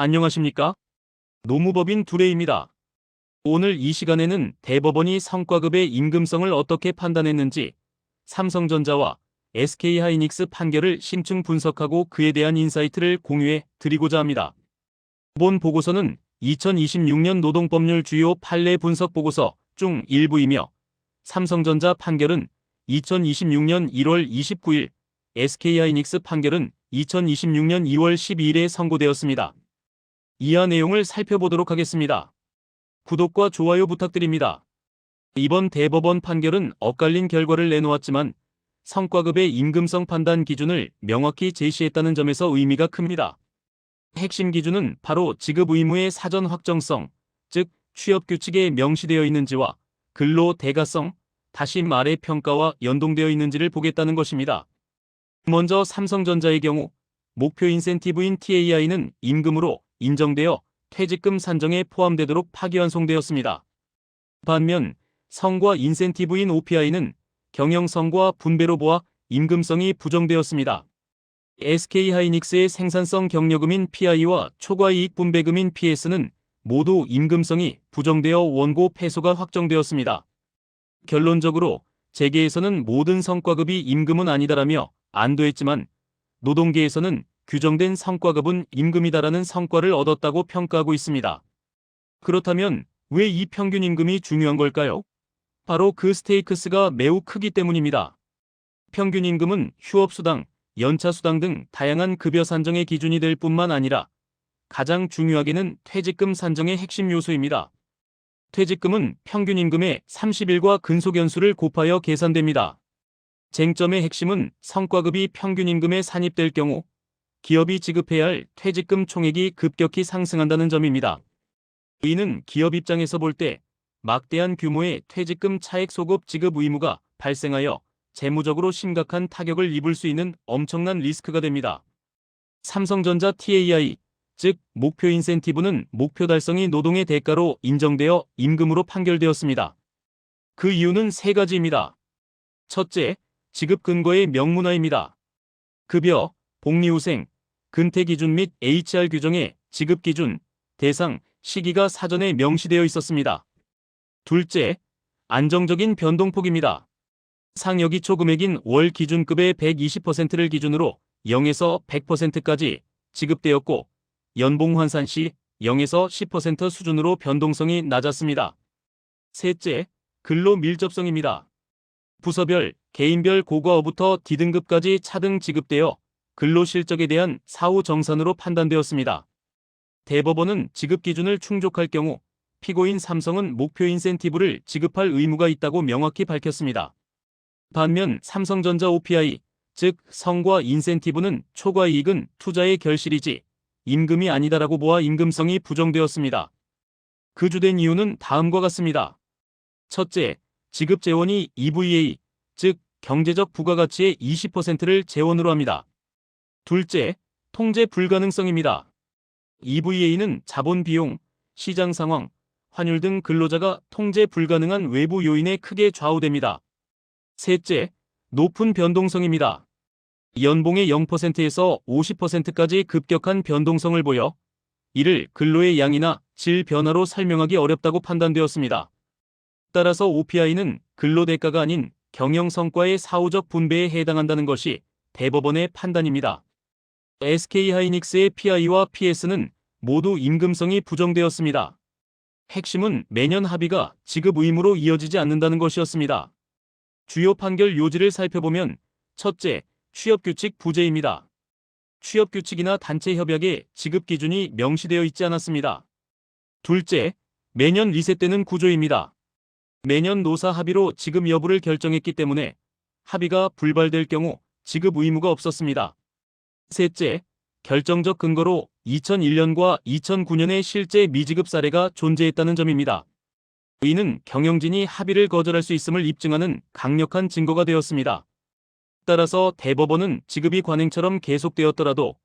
안녕하십니까? 노무법인 두레입니다. 오늘 이 시간에는 대법원이 성과급의 임금성을 어떻게 판단했는지, 삼성전자와 SK하이닉스 판결을 심층 분석하고 그에 대한 인사이트를 공유해 드리고자 합니다. 본 보고서는 2026년 노동법률 주요 판례 분석 보고서 중 일부이며, 삼성전자 판결은 2026년 1월 29일, SK하이닉스 판결은 2026년 2월 12일에 선고되었습니다. 이하 내용을 살펴보도록 하겠습니다. 구독과 좋아요 부탁드립니다. 이번 대법원 판결은 엇갈린 결과를 내놓았지만 성과급의 임금성 판단 기준을 명확히 제시했다는 점에서 의미가 큽니다. 핵심 기준은 바로 지급 의무의 사전 확정성, 즉 취업규칙에 명시되어 있는지와 근로 대가성, 다시 말해 평가와 연동되어 있는지를 보겠다는 것입니다. 먼저 삼성전자의 경우 목표 인센티브인 TAI는 임금으로 인정되어 퇴직금 산정에 포함되도록 파기환송되었습니다. 반면 성과 인센티브인 OPI는 경영성과 분배로 보아 임금성이 부정되었습니다. SK하이닉스의 생산성 경력금인 PI와 초과이익 분배금인 PS는 모두 임금성이 부정되어 원고 패소가 확정되었습니다. 결론적으로 재계에서는 모든 성과급이 임금은 아니다라며 안도했지만 노동계에서는 규정된 성과급은 임금이다라는 성과를 얻었다고 평가하고 있습니다. 그렇다면 왜 이 평균 임금이 중요한 걸까요? 바로 그 스테이크스가 매우 크기 때문입니다. 평균 임금은 휴업수당, 연차수당 등 다양한 급여 산정의 기준이 될 뿐만 아니라 가장 중요하게는 퇴직금 산정의 핵심 요소입니다. 퇴직금은 평균 임금의 30일과 근속연수를 곱하여 계산됩니다. 쟁점의 핵심은 성과급이 평균 임금에 산입될 경우 기업이 지급해야 할 퇴직금 총액이 급격히 상승한다는 점입니다. 이는 기업 입장에서 볼 때 막대한 규모의 퇴직금 차액 소급 지급 의무가 발생하여 재무적으로 심각한 타격을 입을 수 있는 엄청난 리스크가 됩니다. 삼성전자 TAI, 즉 목표 인센티브는 목표 달성이 노동의 대가로 인정되어 임금으로 판결되었습니다. 그 이유는 세 가지입니다. 첫째, 지급 근거의 명문화입니다. 급여, 복리후생, 근태기준 및 HR 규정의 지급기준, 대상, 시기가 사전에 명시되어 있었습니다. 둘째, 안정적인 변동폭입니다. 상여기초 금액인 월 기준급의 120%를 기준으로 0에서 100%까지 지급되었고 연봉 환산 시 0에서 10% 수준으로 변동성이 낮았습니다. 셋째, 근로 밀접성입니다. 부서별, 개인별 고과업부터 D등급까지 차등 지급되어 근로실적에 대한 사후 정산으로 판단되었습니다. 대법원은 지급 기준을 충족할 경우 피고인 삼성은 목표 인센티브를 지급할 의무가 있다고 명확히 밝혔습니다. 반면 삼성전자 OPI, 즉 성과 인센티브는 초과이익은 투자의 결실이지 임금이 아니다라고 보아 임금성이 부정되었습니다. 그 주된 이유는 다음과 같습니다. 첫째, 지급 재원이 EVA, 즉 경제적 부가가치의 20%를 재원으로 합니다. 둘째, 통제 불가능성입니다. EVA는 자본 비용, 시장 상황, 환율 등 근로자가 통제 불가능한 외부 요인에 크게 좌우됩니다. 셋째, 높은 변동성입니다. 연봉의 0%에서 50%까지 급격한 변동성을 보여 이를 근로의 양이나 질 변화로 설명하기 어렵다고 판단되었습니다. 따라서 OPI는 근로 대가가 아닌 경영 성과의 사후적 분배에 해당한다는 것이 대법원의 판단입니다. SK하이닉스의 PI와 PS는 모두 임금성이 부정되었습니다. 핵심은 매년 합의가 지급 의무로 이어지지 않는다는 것이었습니다. 주요 판결 요지를 살펴보면 첫째, 취업규칙 부재입니다. 취업규칙이나 단체 협약에 지급 기준이 명시되어 있지 않았습니다. 둘째, 매년 리셋되는 구조입니다. 매년 노사 합의로 지급 여부를 결정했기 때문에 합의가 불발될 경우 지급 의무가 없었습니다. 셋째, 결정적 근거로 2001년과 2009년의 실제 미지급 사례가 존재했다는 점입니다. 이는 경영진이 합의를 거절할 수 있음을 입증하는 강력한 증거가 되었습니다. 따라서 대법원은 지급이 관행처럼 계속되었더라도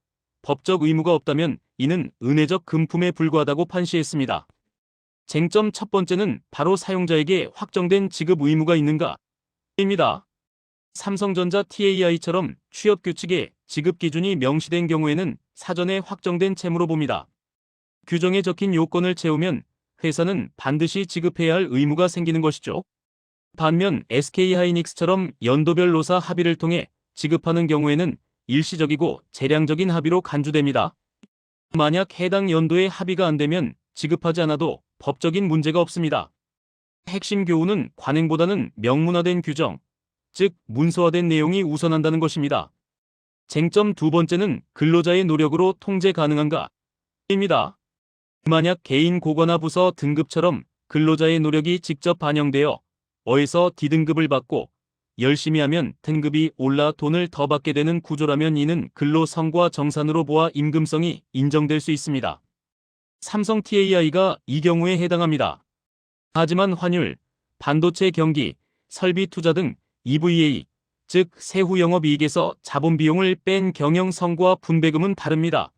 법적 의무가 없다면 이는 은혜적 금품에 불과하다고 판시했습니다. 쟁점 첫 번째는 바로 사용자에게 확정된 지급 의무가 있는가입니다. 삼성전자 TAI처럼 취업규칙에 지급 기준이 명시된 경우에는 사전에 확정된 채무로 봅니다. 규정에 적힌 요건을 채우면 회사는 반드시 지급해야 할 의무가 생기는 것이죠. 반면 SK하이닉스처럼 연도별 노사 합의를 통해 지급하는 경우에는 일시적이고 재량적인 합의로 간주됩니다. 만약 해당 연도에 합의가 안 되면 지급하지 않아도 법적인 문제가 없습니다. 핵심 교훈은 관행보다는 명문화된 규정, 즉 문서화된 내용이 우선한다는 것입니다. 쟁점 두 번째는 근로자의 노력으로 통제 가능한가? 입니다. 만약 개인 고관화 부서 등급처럼 근로자의 노력이 직접 반영되어 어에서 D등급을 받고 열심히 하면 등급이 올라 돈을 더 받게 되는 구조라면 이는 근로 성과 정산으로 보아 임금성이 인정될 수 있습니다. 삼성 TAI가 이 경우에 해당합니다. 하지만 환율, 반도체 경기, 설비 투자 등 EVA, 즉 세후 영업이익에서 자본 비용을 뺀 경영 성과 분배금은 다릅니다.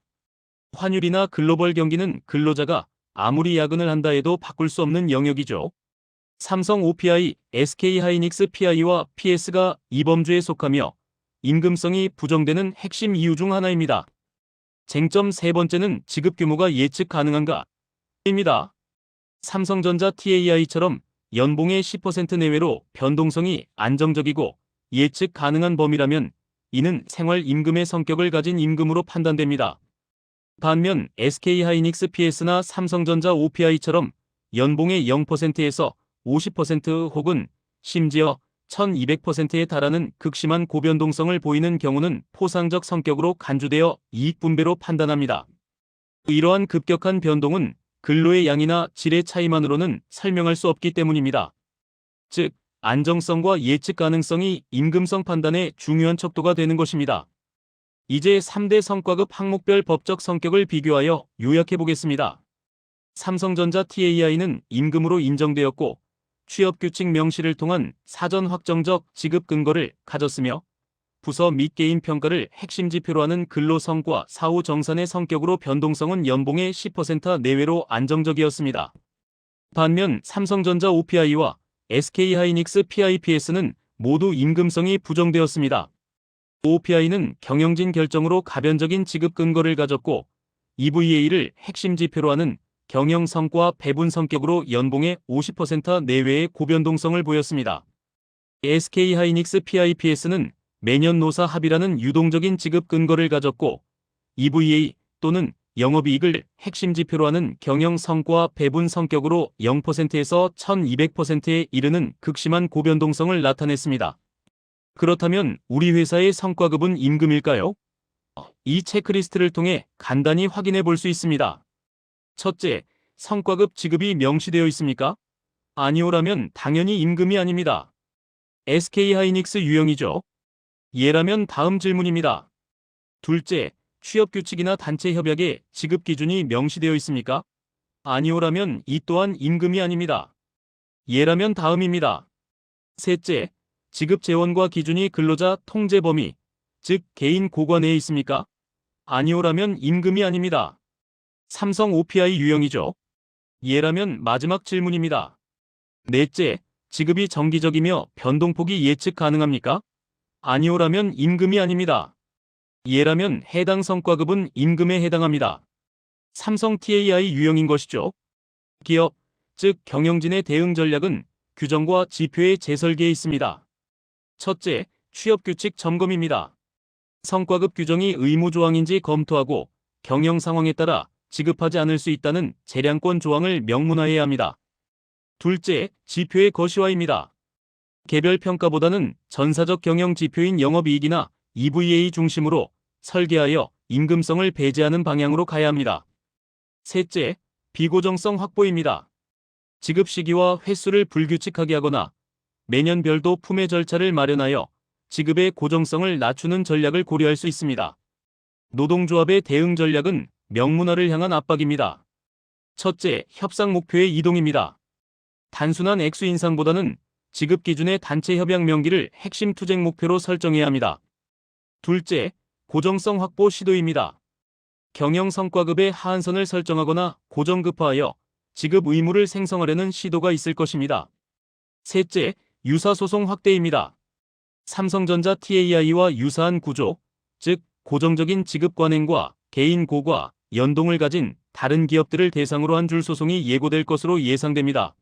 환율이나 글로벌 경기는 근로자가 아무리 야근을 한다 해도 바꿀 수 없는 영역이죠. 삼성 OPI, SK하이닉스 PI와 PS가 이 범주에 속하며 임금성이 부정되는 핵심 이유 중 하나입니다. 쟁점 세 번째는 지급 규모가 예측 가능한가? 입니다. 삼성전자 TAI처럼 연봉의 10% 내외로 변동성이 안정적이고 예측 가능한 범위라면 이는 생활임금의 성격을 가진 임금으로 판단됩니다. 반면 SK하이닉스 PS나 삼성전자 OPI처럼 연봉의 0%에서 50% 혹은 심지어 1200%에 달하는 극심한 고변동성을 보이는 경우는 포상적 성격으로 간주되어 이익 분배로 판단합니다. 이러한 급격한 변동은 근로의 양이나 질의 차이만으로는 설명할 수 없기 때문입니다. 즉, 안정성과 예측 가능성이 임금성 판단의 중요한 척도가 되는 것입니다. 이제 3대 성과급 항목별 법적 성격을 비교하여 요약해 보겠습니다. 삼성전자 TAI는 임금으로 인정되었고 취업규칙 명시를 통한 사전 확정적 지급 근거를 가졌으며 부서 및 개인 평가를 핵심 지표로 하는 근로성과 사후 정산의 성격으로 변동성은 연봉의 10% 내외로 안정적이었습니다. 반면 삼성전자 OPI와 SK하이닉스 PIPS는 모두 임금성이 부정되었습니다. OPI는 경영진 결정으로 가변적인 지급 근거를 가졌고 EVA를 핵심 지표로 하는 경영 성과 배분 성격으로 연봉의 50% 내외의 고변동성을 보였습니다. SK하이닉스 PIPS는 매년 노사 합의라는 유동적인 지급 근거를 가졌고 EVA 또는 영업이익을 핵심 지표로 하는 경영 성과 배분 성격으로 0%에서 1200%에 이르는 극심한 고변동성을 나타냈습니다. 그렇다면 우리 회사의 성과급은 임금일까요? 이 체크리스트를 통해 간단히 확인해 볼 수 있습니다. 첫째, 성과급 지급이 명시되어 있습니까? 아니오라면 당연히 임금이 아닙니다. SK하이닉스 유형이죠. 예라면 다음 질문입니다. 둘째, 취업규칙이나 단체 협약에 지급 기준이 명시되어 있습니까? 아니오라면 이 또한 임금이 아닙니다. 예라면 다음입니다. 셋째, 지급 재원과 기준이 근로자 통제 범위, 즉 개인 고과 내에 있습니까? 아니오라면 임금이 아닙니다. 삼성 OPI 유형이죠. 예라면 마지막 질문입니다. 넷째, 지급이 정기적이며 변동폭이 예측 가능합니까? 아니오라면 임금이 아닙니다. 예라면 해당 성과급은 임금에 해당합니다. 삼성 TAI 유형인 것이죠. 기업, 즉 경영진의 대응 전략은 규정과 지표의 재설계에 있습니다. 첫째, 취업규칙 점검입니다. 성과급 규정이 의무조항인지 검토하고 경영 상황에 따라 지급하지 않을 수 있다는 재량권 조항을 명문화해야 합니다. 둘째, 지표의 거시화입니다. 개별 평가보다는 전사적 경영 지표인 영업이익이나 EVA 중심으로 설계하여 임금성을 배제하는 방향으로 가야 합니다. 셋째, 비고정성 확보입니다. 지급 시기와 횟수를 불규칙하게 하거나 매년 별도 품의 절차를 마련하여 지급의 고정성을 낮추는 전략을 고려할 수 있습니다. 노동조합의 대응 전략은 명문화를 향한 압박입니다. 첫째, 협상 목표의 이동입니다. 단순한 액수 인상보다는 지급 기준의 단체 협약 명기를 핵심 투쟁 목표로 설정해야 합니다. 둘째, 고정성 확보 시도입니다. 경영 성과급의 하한선을 설정하거나 고정급화하여 지급 의무를 생성하려는 시도가 있을 것입니다. 셋째, 유사소송 확대입니다. 삼성전자 TAI와 유사한 구조, 즉 고정적인 지급 관행과 개인 고과, 연동을 가진 다른 기업들을 대상으로 한 줄 소송이 예고될 것으로 예상됩니다.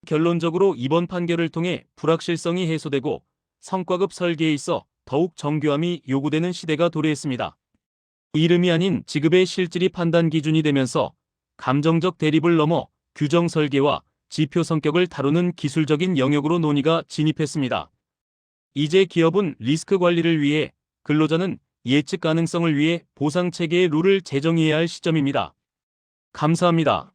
결론적으로 이번 판결을 통해 불확실성이 해소되고 성과급 설계에 있어 더욱 정교함이 요구되는 시대가 도래했습니다. 이름이 아닌 지급의 실질이 판단 기준이 되면서 감정적 대립을 넘어 규정 설계와 지표 성격을 다루는 기술적인 영역으로 논의가 진입했습니다. 이제 기업은 리스크 관리를 위해, 근로자는 예측 가능성을 위해 보상 체계의 룰을 제정해야 할 시점입니다. 감사합니다.